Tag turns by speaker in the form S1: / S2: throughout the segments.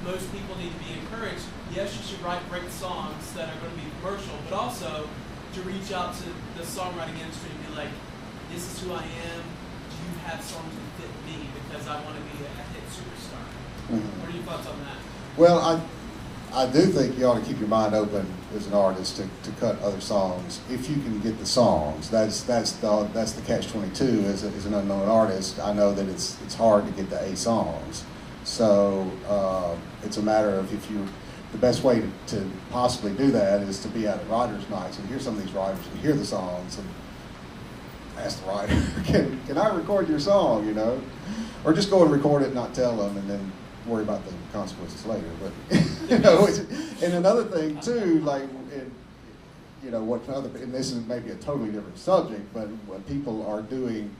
S1: most people need to be encouraged. Yes, you should write great songs that are going to be commercial, but also to reach out to the songwriting industry and be like, this is who I am. Do you have songs that fit me? Because I want to be a hit superstar. Mm-hmm. What are your thoughts on that?
S2: Well, I do think you ought to keep your mind open as an artist to cut other songs if you can get the songs. That's the catch-22 as an unknown artist. I know that it's hard to get the A songs, so it's a matter of the best way to possibly do that is to be out at writers' nights and hear some of these writers and hear the songs and ask the writer, can I record your song, you know, or just go and record it and not tell them and then worry about the consequences later. But you know, and another thing too, like you know, and this is maybe a totally different subject, but when people are doing,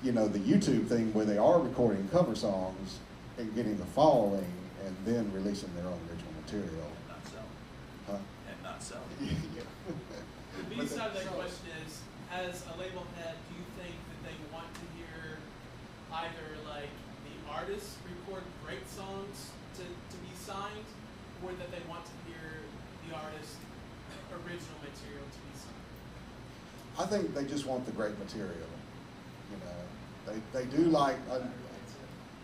S2: you know, the YouTube thing where they are recording cover songs and getting the following and then releasing their own original material.
S3: And not sell.
S2: Huh?
S3: And not sell.
S2: Yeah.
S1: The B side of that question is, as a label head, do you think that they want to hear either like the artists record great songs to be signed, or that they want to hear the artist's original material to be signed?
S2: I think they just want the great material. You know, they do like,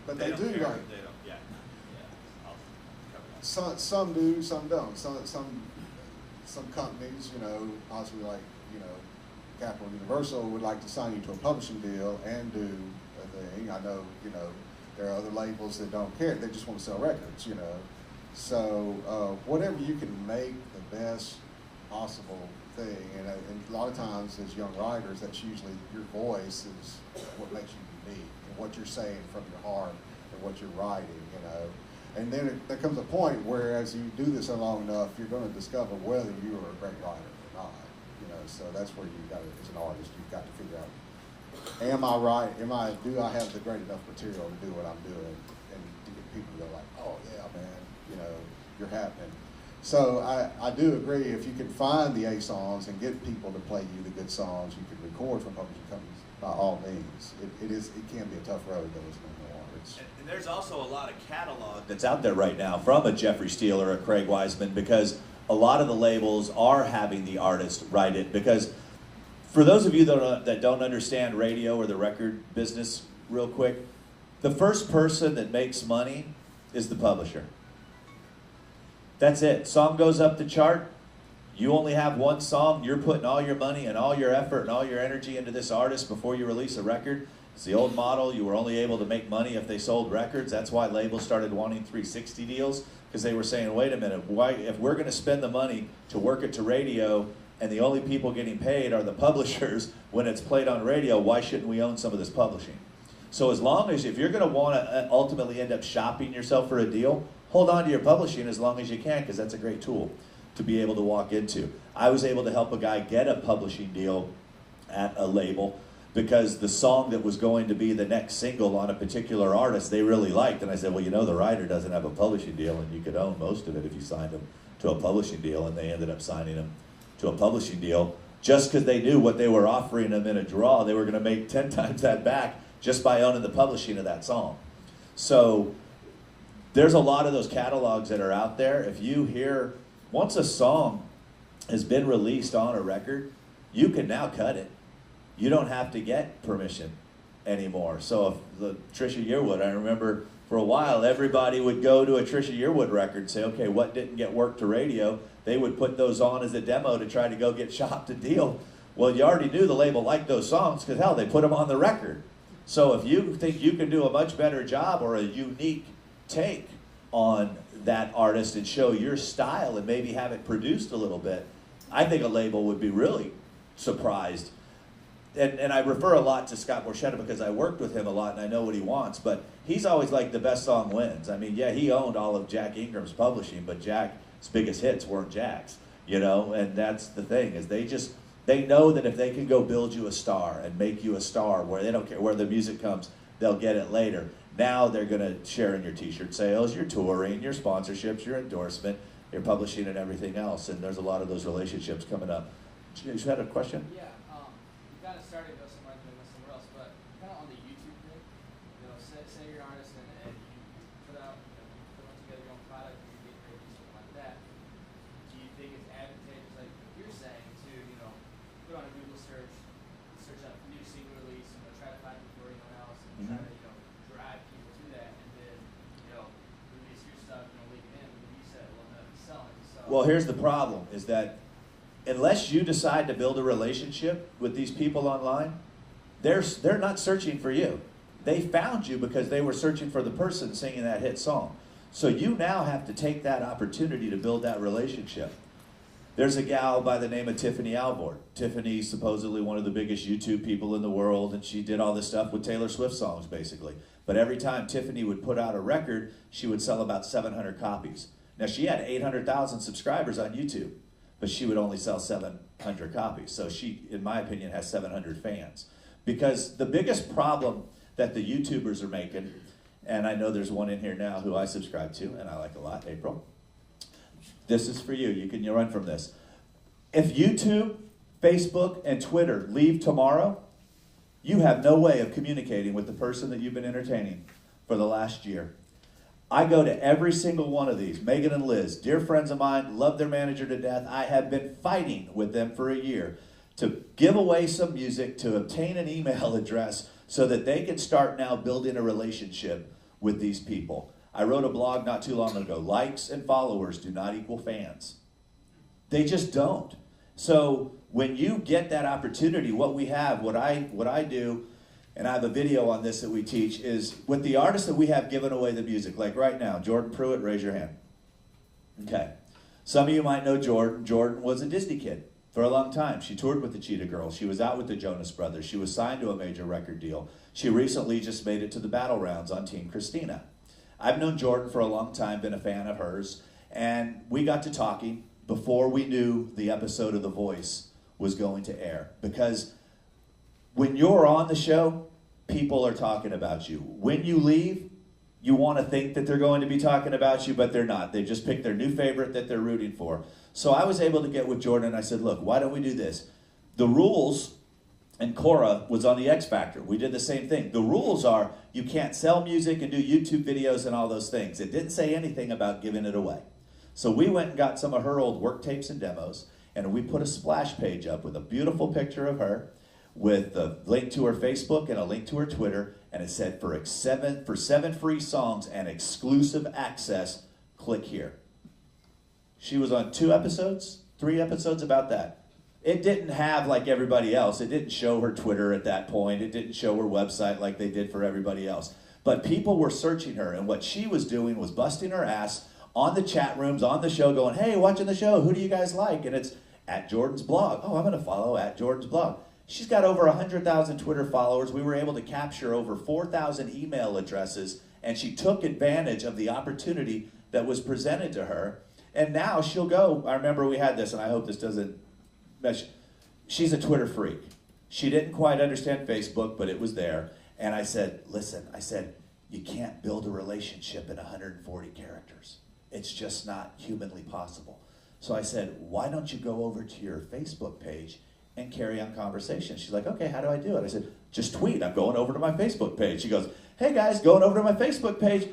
S2: but they do like.
S3: They don't. Yeah. I'll cover that.
S2: Some do, some don't. Some companies, you know, possibly like, you know, Capitol Universal would like to sign you to a publishing deal and do a thing. I know, you know, there are other labels that don't care. They just want to sell records, you know. So whatever you can make the best possible thing, and a lot of times as young writers, that's usually your voice is what makes you unique, and what you're saying from your heart and what you're writing, you know. And then there comes a point where as you do this long enough, you're going to discover whether you are a great writer or not. You know, so that's where you got to, as an artist, you've got to figure out, am I right? Do I have the great enough material to do what I'm doing, and to get people to go like, oh yeah, man, you know, you're happening. So I do agree. If you can find the A songs and get people to play you the good songs, you can record from publishing companies by all means. It can be a tough road though, as no more.
S3: And there's also a lot of catalog that's out there right now from a Jeffrey Steele or a Craig Wiseman, because a lot of the labels are having the artist write it. Because for those of you that don't understand radio or the record business real quick, the first person that makes money is the publisher. That's it. Song goes up the chart. You only have one song. You're putting all your money and all your effort and all your energy into this artist before you release a record. It's the old model. You were only able to make money if they sold records. That's why labels started wanting 360 deals, because they were saying, wait a minute, why, if we're going to spend the money to work it to radio and the only people getting paid are the publishers when it's played on radio, why shouldn't we own some of this publishing? So as long as, if you're going to want to ultimately end up shopping yourself for a deal, hold on to your publishing as long as you can, because that's a great tool to be able to walk into. I was able to help a guy get a publishing deal at a label because the song that was going to be the next single on a particular artist they really liked. And I said, well, you know, the writer doesn't have a publishing deal, and you could own most of it if you signed him to a publishing deal. And they ended up signing him to a publishing deal just because they knew what they were offering him in a draw. They were going to make 10 times that back just by owning the publishing of that song. So there's a lot of those catalogs that are out there. If you hear, once a song has been released on a record, you can now cut it. You don't have to get permission anymore. So if the Trisha Yearwood, I remember for a while, everybody would go to a Trisha Yearwood record and say, okay, what didn't get work to radio? They would put those on as a demo to try to go get shopped a deal. Well, you already knew the label liked those songs because, hell, they put them on the record. So if you think you can do a much better job or a unique take on that artist and show your style and maybe have it produced a little bit, I think a label would be really surprised. And I refer a lot to Scott Borchetta because I worked with him a lot and I know what he wants, but he's always like the best song wins. I mean, yeah, he owned all of Jack Ingram's publishing, but Jack's biggest hits weren't Jack's, you know, and that's the thing, is they know that if they can go build you a star and make you a star where they don't care where the music comes, they'll get it later. Now they're going to share in your t-shirt sales, your touring, your sponsorships, your endorsement, your publishing and everything else, and there's a lot of those relationships coming up. You had a question?
S4: Yeah. Kind of started though somewhere else, but kind of on the YouTube thing, you know, say you're an artist and you put together your own
S3: Well, here's the problem, is that unless you decide to build a relationship with these people online, they're not searching for you. They found you because they were searching for the person singing that hit song. So you now have to take that opportunity to build that relationship. There's a gal by the name of Tiffany Alvord. Tiffany's supposedly one of the biggest YouTube people in the world, and she did all this stuff with Taylor Swift songs, basically. But every time Tiffany would put out a record, she would sell about 700 copies. Now, she had 800,000 subscribers on YouTube, but she would only sell 700 copies. So she, in my opinion, has 700 fans. Because the biggest problem that the YouTubers are making, and I know there's one in here now who I subscribe to, and I like a lot, April. This is for you. You can run from this. If YouTube, Facebook, and Twitter leave tomorrow, you have no way of communicating with the person that you've been entertaining for the last year. I go to every single one of these. Megan and Liz, dear friends of mine, love their manager to death. I have been fighting with them for a year to give away some music, to obtain an email address so that they can start now building a relationship with these people. I wrote a blog not too long ago. Likes and followers do not equal fans. They just don't. So when you get that opportunity, what we have, what I do, and I have a video on this that we teach, is with the artists that we have given away the music, like right now, Jordan Pruitt, raise your hand. Okay. Some of you might know Jordan. Jordan was a Disney kid for a long time. She toured with the Cheetah Girls. She was out with the Jonas Brothers. She was signed to a major record deal. She recently just made it to the battle rounds on Team Christina. I've known Jordan for a long time, been a fan of hers, and we got to talking before we knew the episode of The Voice was going to air. Because when you're on the show, people are talking about you. When you leave, you want to think that they're going to be talking about you, but they're not. They just picked their new favorite that they're rooting for. So I was able to get with Jordan, and I said, look, why don't we do this? The rules, and Cora was on the X Factor. We did the same thing. The rules are you can't sell music and do YouTube videos and all those things. It didn't say anything about giving it away. So we went and got some of her old work tapes and demos, and we put a splash page up with a beautiful picture of her, with a link to her Facebook and a link to her Twitter, and it said for 7 free songs and exclusive access, click here. She was on 3 episodes about that. It didn't have, like everybody else, it didn't show her Twitter at that point. It didn't show her website like they did for everybody else. But people were searching her, and what she was doing was busting her ass on the chat rooms, on the show, going, hey, watching the show, who do you guys like? And it's at Jordan's blog. Oh, I'm going to follow at Jordan's blog. She's got over 100,000 Twitter followers. We were able to capture over 4,000 email addresses, and she took advantage of the opportunity that was presented to her. And now she'll go. I remember we had this, and I hope this doesn't mesh. She's a Twitter freak. She didn't quite understand Facebook, but it was there. And I said, listen, you can't build a relationship in 140 characters. It's just not humanly possible. So I said, why don't you go over to your Facebook page and carry on conversation? She's like, okay, how do I do it? I said, just tweet, I'm going over to my Facebook page. She goes, hey guys, going over to my Facebook page.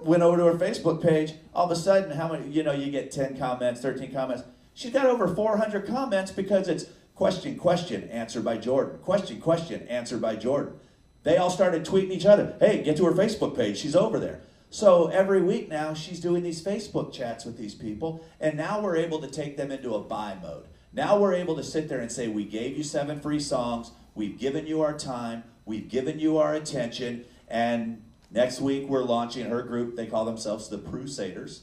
S3: Went over to her Facebook page. All of a sudden, how many, you get 10 comments, 13 comments. She's got over 400 comments because it's question, question, answered by Jordan. Question, question, answered by Jordan. They all started tweeting each other. Hey, get to her Facebook page. She's over there. So every week now, she's doing these Facebook chats with these people, and now we're able to take them into a buy mode. Now we're able to sit there and say, we gave you 7 free songs, we've given you our time, we've given you our attention, and next week we're launching her group. They call themselves the Crusaders.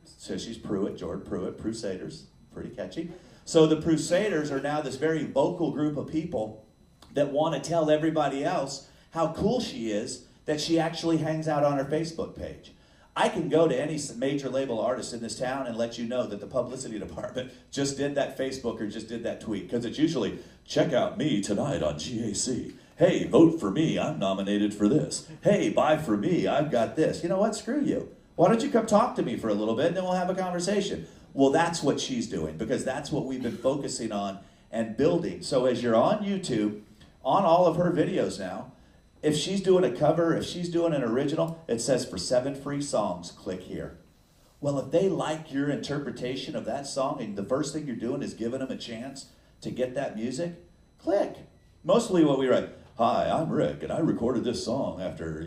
S3: So she's Pruitt, Jordan Pruitt, Crusaders. Pretty catchy. So the Crusaders are now this very vocal group of people that want to tell everybody else how cool she is that she actually hangs out on her Facebook page. I can go to any major label artist in this town and let you know that the publicity department just did that Facebook or just did that tweet, because it's usually, check out me tonight on GAC. Hey, vote for me, I'm nominated for this. Hey, buy for me, I've got this. You know what, screw you. Why don't you come talk to me for a little bit and then we'll have a conversation. Well, that's what she's doing, because that's what we've been focusing on and building. So as you're on YouTube, on all of her videos now, if she's doing a cover, if she's doing an original, it says for 7 free songs, click here. Well, if they like your interpretation of that song and the first thing you're doing is giving them a chance to get that music, click. Mostly what we write, hi, I'm Rick, and I recorded this song after,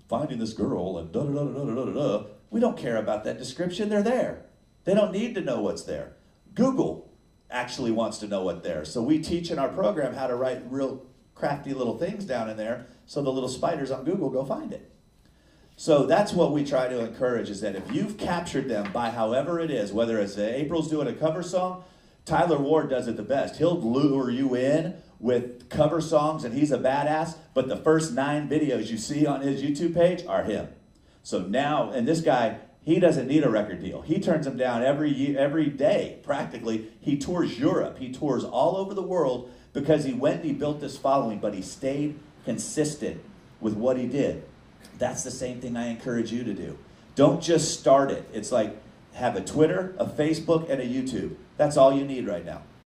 S3: finding this girl and da-da-da-da-da-da-da. We don't care about that description, they're there. They don't need to know what's there. Google actually wants to know what's there. So we teach in our program how to write real crafty little things down in there so the little spiders on Google go find it. So that's what we try to encourage, is that if you've captured them by however it is, whether it's April's doing a cover song, Tyler Ward does it the best. He'll lure you in with cover songs and he's a badass, but the first 9 videos you see on his YouTube page are him. So now, and this guy, he doesn't need a record deal. He turns them down every day, practically. He tours Europe. He tours all over the world because he went and he built this following, but he stayed consistent with what he did. That's the same thing I encourage you to do. Don't just start it. It's like have a Twitter, a Facebook, and a YouTube. That's all you need right now.